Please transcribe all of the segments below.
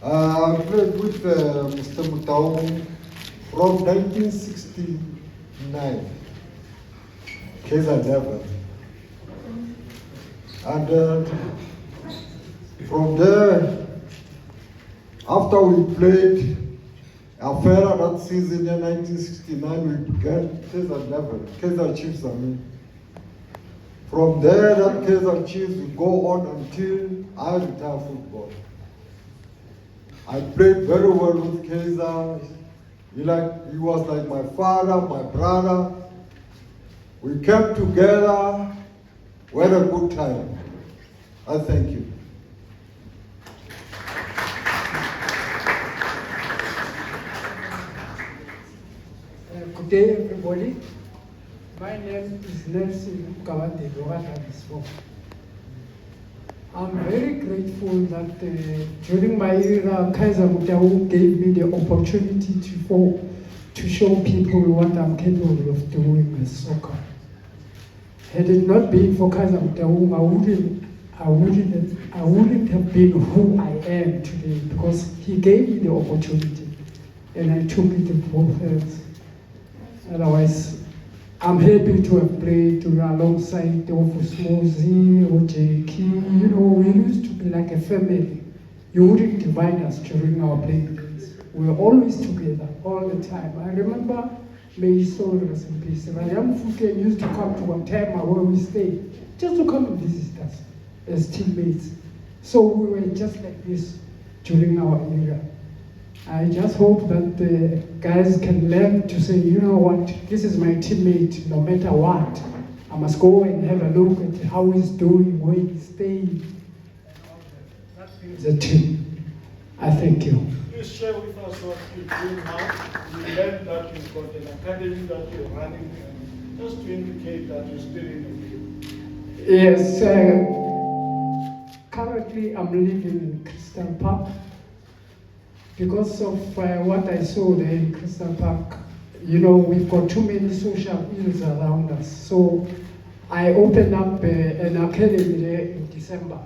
I played with Mr. Motaung from 1969, Kaizer level. And from there, after we played Affair that season in 1969, we began Kaizer level, Kaizer Chiefs, I mean. From there, that Kaizer Chiefs will go on until I retire football. I played very well with Kaizer. He was like my father, my brother. We came together. We had a good time. I thank you. Good day, everybody. My name is Nelson Kawate Logatamisfo. I'm very grateful that during my era, Kaizer Motaung gave me the opportunity to show people what I'm capable of doing with soccer. Had it not been for Kaizer Motaung, I wouldn't have been who I am today, because he gave me the opportunity and I took it in both hands. Otherwise, I'm happy to have played alongside Smozy or JK. You know, we used to be like a family. You wouldn't divide us during our playing days. We were always together, all the time. I remember, may his soul rest in peace, Rayam Fuken used to come to Watema where we stayed, just to come and visit us as teammates. So we were just like this during our era. I just hope that the guys can learn to say, you know what, this is my teammate, no matter what. I must go and have a look at how he's doing, where he's staying. That builds a team. I thank you. Please share with us what you're doing now. You learned that you've got an academy that you're running, just to indicate that you're still in the field. Yes, currently I'm living in Crystal Park. Because of what I saw there in Crystal Park, you know, we've got too many social ills around us. So I opened up an academy there in December,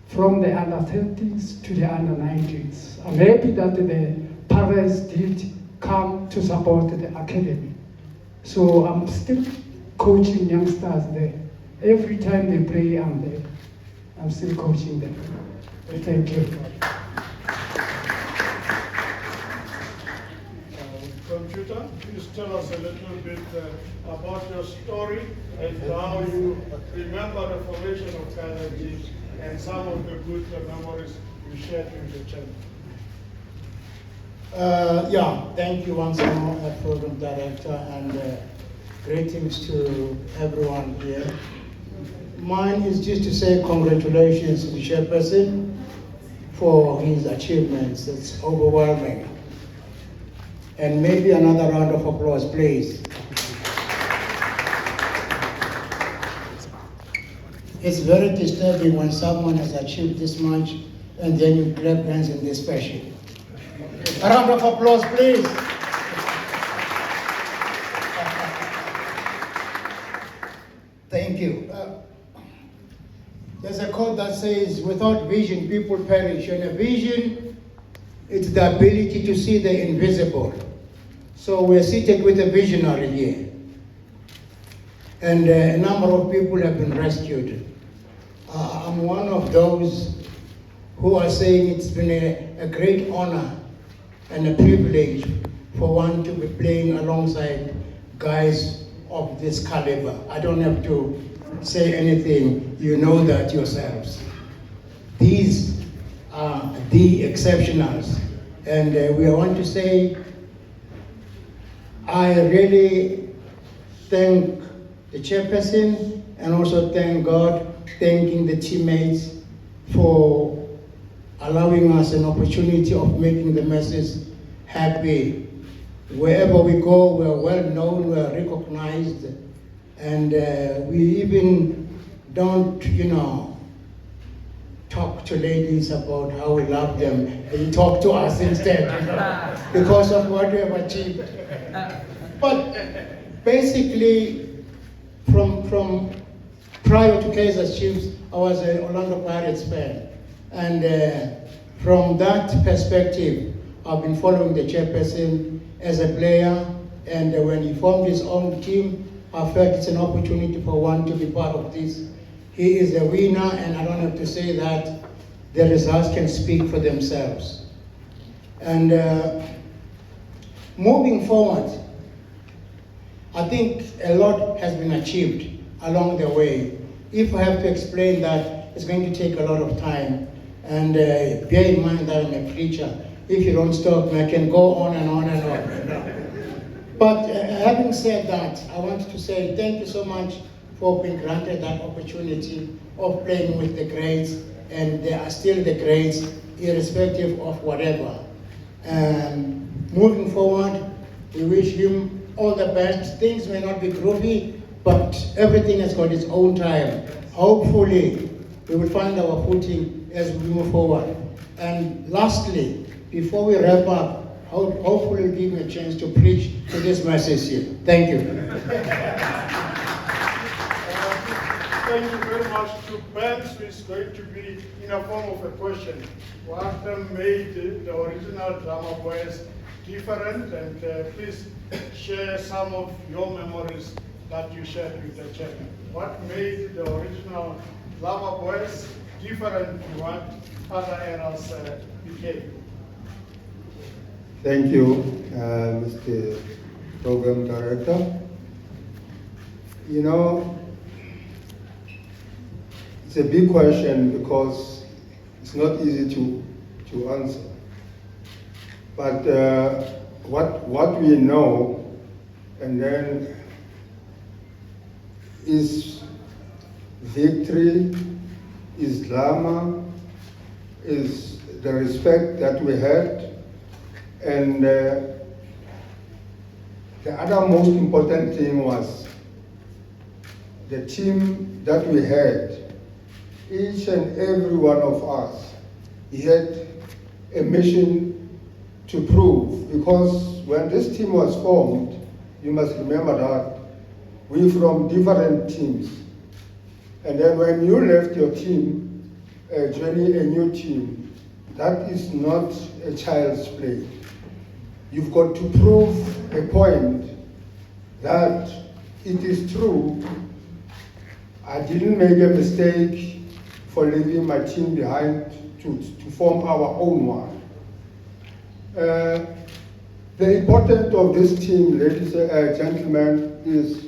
from the under 30s to the under 90s. I'm happy that the parents did come to support the academy. So I'm still coaching youngsters there. Every time they play, I'm there. I'm still coaching them. Thank you. Computer, please tell us a little bit about your story and how you remember the formation of Kaizer Chiefs and some of the good memories you shared with the channel. Thank you once more, Program Director, and greetings to everyone here. Mine is just to say congratulations to the chairperson for his achievements. It's overwhelming. And maybe another round of applause, please. It's very disturbing when someone has achieved this much and then you clap hands in this fashion. A round of applause, please. Thank you. There's a quote that says, without vision, people perish. And a vision, it's the ability to see the invisible. So we're seated with a visionary here. And a number of people have been rescued. I'm one of those who are saying it's been a great honor and a privilege for one to be playing alongside guys of this caliber. I don't have to say anything, you know that yourselves. These are the exceptionals. And we want to say, I really thank the chairperson and also thank God, thanking the teammates for allowing us an opportunity of making the masses happy. Wherever we go, we're well known, we're recognized, and we even don't, talk to ladies about how we love them. They talk to us instead, because of what we have achieved. But basically, from prior to Kaizer Chiefs, I was an Orlando Pirates fan. And From that perspective, I've been following the chairperson as a player, and when he formed his own team, I felt it's an opportunity for one to be part of this. He is a winner, and I don't have to say that. The results can speak for themselves. And moving forward, I think a lot has been achieved along the way. If I have to explain that, it's going to take a lot of time. And bear in mind that I'm a preacher. If you don't stop me, I can go on and on and on. But having said that, I want to say thank you so much for being granted that opportunity of playing with the greats, and they are still the greats, irrespective of whatever. Moving forward, we wish him all the best. Things may not be groovy, but everything has got its own time. Hopefully, we will find our footing as we move forward. And lastly, before we wrap up, hopefully we'll give me a chance to preach to this message here. Thank you. Thank you very much to Ben, who is going to be in a form of a question. What made the original Drama Boys different? And please share some of your memories that you shared with the chairman. What made the original Drama Boys different from what other eras became? Thank you, Mr. Program Director. You know, it's a big question because it's not easy to answer. But what we know, and then is victory, is drama, is the respect that we had, and the other most important thing was the team that we had. Each and every one of us, he had a mission to prove, because when this team was formed, you must remember that we from different teams. And then when you left your team, joining a new team, that is not a child's play. You've got to prove a point that it is true. I didn't make a mistake for leaving my team behind to form our own one. The importance of this team, ladies and gentlemen, is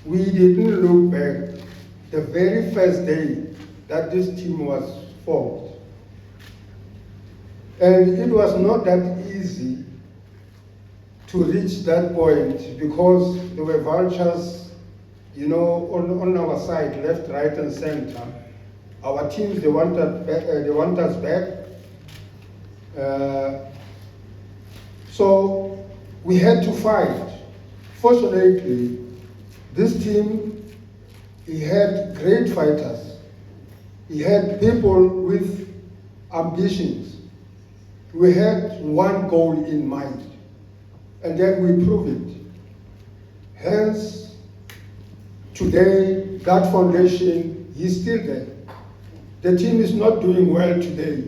we didn't look back the very first day that this team was formed. And it was not that easy to reach that point because there were vultures, you know, on our side, left, right, and center. Our teams, they want us back. So we had to fight. Fortunately, this team, he had great fighters. He had people with ambitions. We had one goal in mind, and then we proved it. Hence, today, that foundation is still there. The team is not doing well today,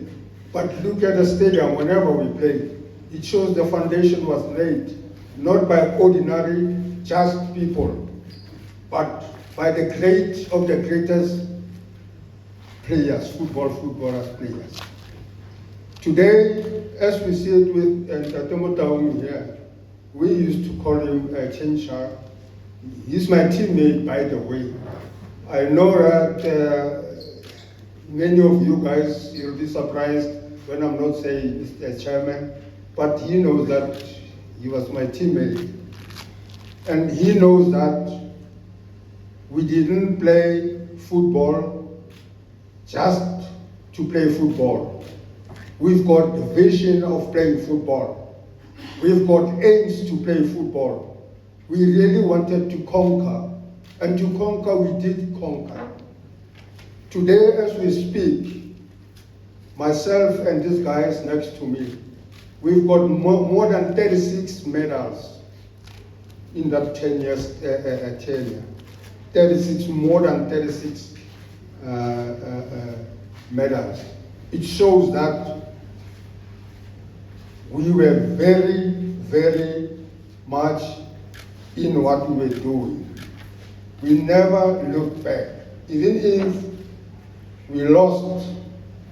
but look at the stadium whenever we play. It shows the foundation was laid, not by ordinary, just people, but by the great of the greatest players, footballers players. Today, as we sit with Dr. Motaung here, we used to call him Chencha. He's my teammate, by the way. I know that many of you guys, you'll be surprised when I'm not saying Mr. Chairman, but he knows that he was my teammate. And he knows that we didn't play football just to play football. We've got the vision of playing football. We've got aims to play football. We really wanted to conquer, and to conquer, we did conquer. Today, as we speak, myself and these guys next to me, we've got more than 36 medals in that 10 years tenure. More than 36 medals. it shows that we were very, very much in what we were doing. We never looked back. Even if we lost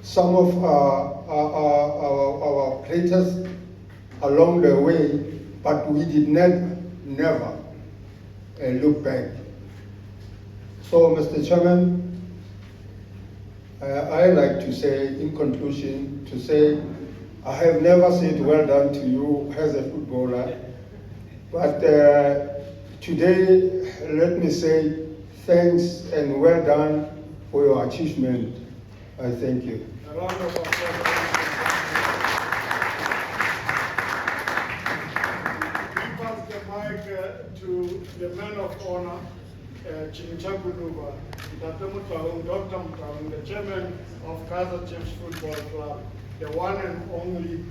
some of our greatest along the way, but we did never look back. So, Mr. Chairman, I like to say, in conclusion, I have never said well done to you as a footballer, but today, let me say thanks and well done for your achievement. I thank you. A round of applause. We pass the mic to the man of honor, Dr Motaung, the chairman of Kaizer Chiefs Football Club, the one and only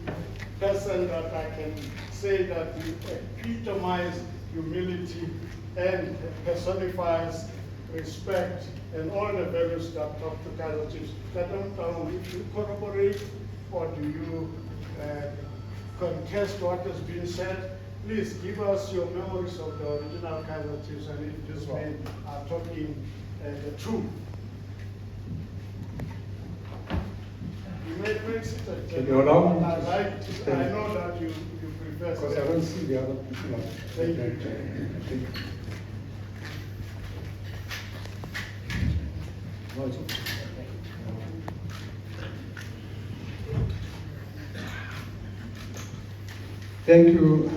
person that I can say that he epitomized humility and personifies respect and all the values that talk to Kaizer Chiefs. Dr. Motaung, if you corroborate or do you contest what has been said, please give us your memories of the original Kaizer Chiefs and if these men are talking the truth. You may place it. Can you allow me? I know that you prefer. Because I don't see the other people. Thank you. Thank you,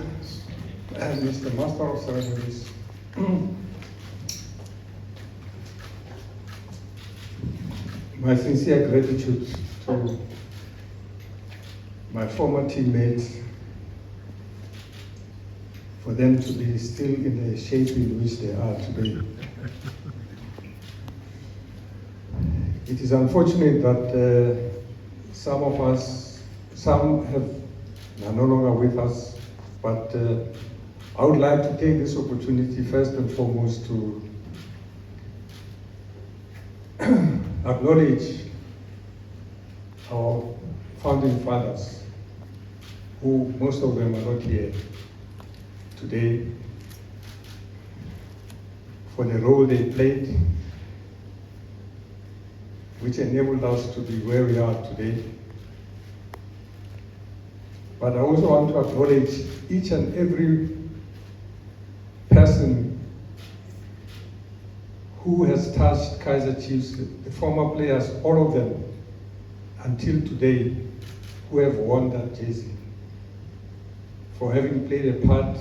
Mr. Master of Ceremonies. My sincere gratitude to my former teammates for them to be still in the shape in which they are today. It is unfortunate that some of us, some are no longer with us, but I would like to take this opportunity first and foremost to acknowledge our founding fathers, who most of them are not here today, for the role they played, which enabled us to be where we are today. But I also want to acknowledge each and every person who has touched Kaizer Chiefs, the former players, all of them, until today, who have worn that jersey, for having played a part,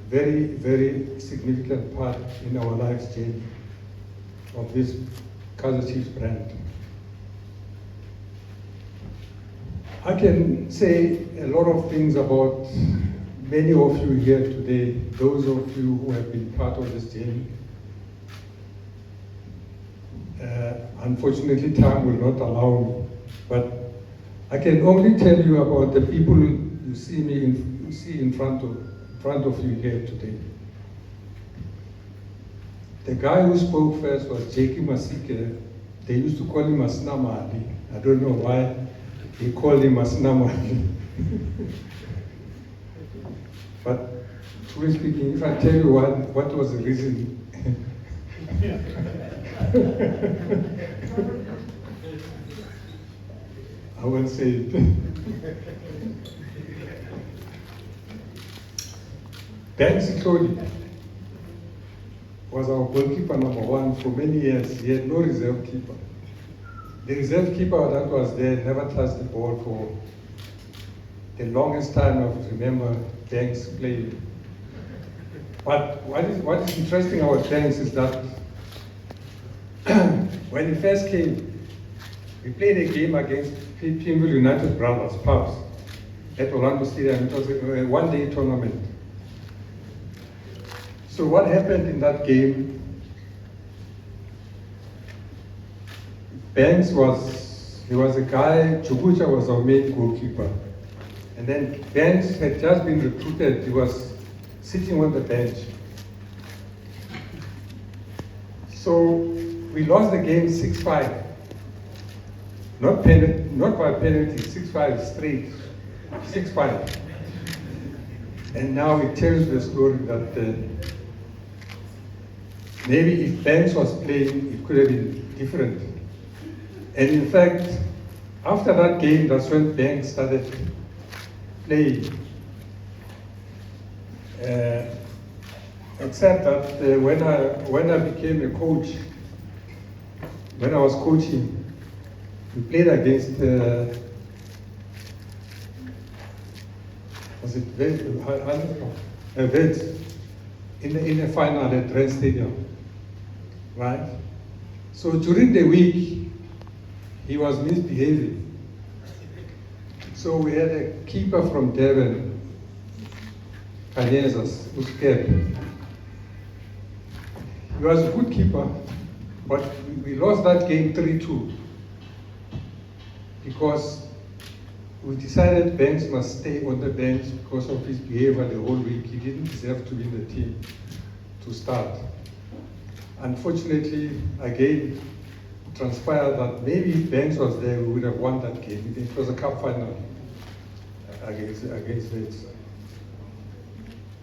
very, very significant part in our life's journey of this Kaizer Chiefs brand. I can say a lot of things about many of you here today, those of you who have been part of this journey. Unfortunately, time will not allow me, but I can only tell you about the people you see in front of you here today. The guy who spoke first was Jackie Masike. They used to call him Masnamali. I don't know why he called him Masnamali. But truly speaking, if I tell you what was the reason, I won't say it. Dan Siklodi was our goalkeeper number one for many years. He had no reserve keeper. The reserve keeper that was there never touched the ball for the longest time I remember Banks playing. But what is interesting about Banks is that when he first came, we played a game against Pimville United Brothers, Pubs, at Orlando Stadium. It was a one-day tournament. So what happened in that game, Banks was a guy, Chubucha was our main goalkeeper. And then Banks had just been recruited, he was sitting on the bench. So we lost the game 6-5. not by penalty, 6-5 straight, 6-5. And now it tells the story that maybe if Banks was playing, it could have been different. And in fact, after that game, that's when Banks started playing. Except that when I became a coach, when I was coaching, we played against was it Wits in the final at Dren Stadium, right? So during the week, he was misbehaving. So we had a keeper from Devon, Kaizer, who's scared. He was a good keeper, but we lost that game 3-2 because we decided Banks must stay on the bench because of his behavior the whole week. He didn't deserve to be in the team to start. Unfortunately, again, it transpired that maybe if Banks was there, we would have won that game. It was a cup final against Wits.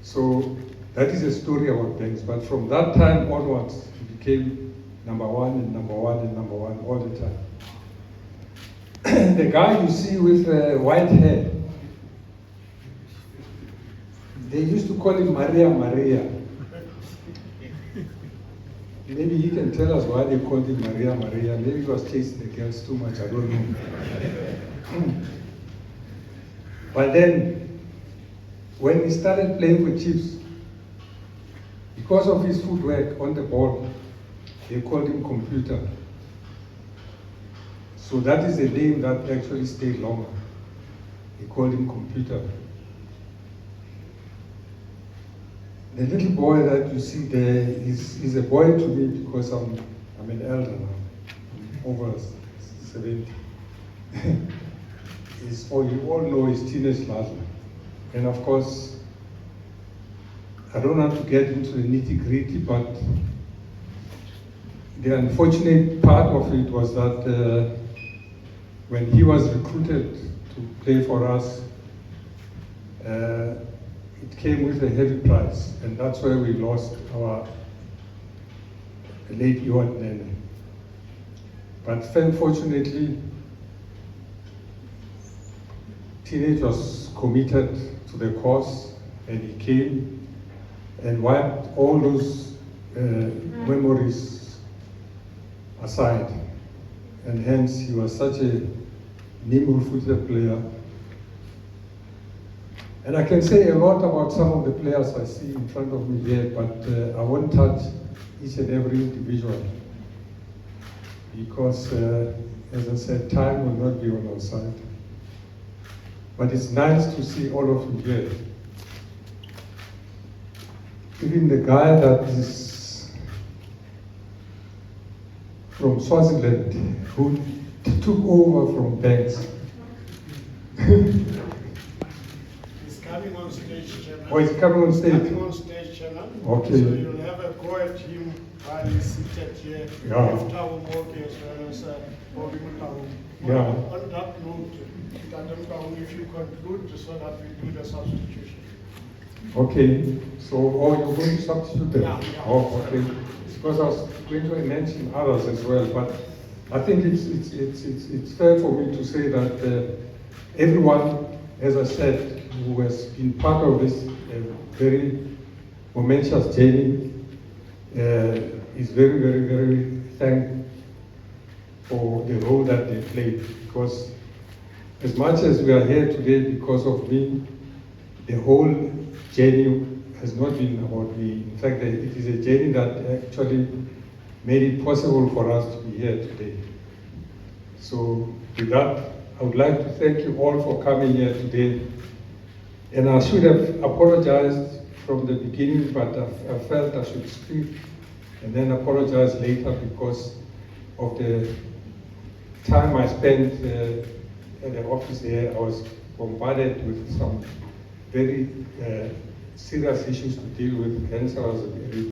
So that is a story about Banks. But from that time onwards, he became number one and number one and number one all the time. The guy you see with white hair, they used to call him Maria. Maybe he can tell us why they called him Maria. Maybe he was chasing the girls too much, I don't know. But then, when he started playing for Chiefs, because of his footwork on the ball, they called him Computer. So that is a name that actually stayed longer. They called him Computer. The little boy that you see there is a boy to me because I'm an elder now. I'm over 70. You all know his teenage Laszlo. And of course, I don't want to get into the nitty-gritty, but the unfortunate part of it was that when he was recruited to play for us, it came with a heavy price, and that's where we lost our late Johan Nene. But fortunately, Teenage was committed to the cause, and he came and wiped all those memories aside. And hence, he was such a nimble-footed player. And I can say a lot about some of the players I see in front of me here, but I won't touch each and every individual. Because, as I said, time will not be on our side. But it's nice to see all of you here. Even the guy that is from Swaziland, who took over from Banks. He's coming on stage, Chairman. Oh, he's coming on stage? Coming on stage, Chairman. Okay. So you'll have a go at him while he's seated here. Yeah. After our work as well as Bobby Motaung. Yeah. On that note, Dr. Motaung, if you conclude so that we do the substitution. Okay, so you're going to substitute them? Yeah. Oh, okay. Because I was going to mention others as well, but I think it's fair for me to say that everyone, as I said, who has been part of this very momentous journey is very, very, very thankful for the role that they played. Because as much as we are here today because of me, the whole journey has not been about me. In fact, it is a journey that actually made it possible for us to be here today. So with that, I would like to thank you all for coming here today. And I should have apologized from the beginning, but I felt I should speak and then apologize later because of the time I spent at the office here. I was bombarded with some very serious issues to deal with. Hence, I was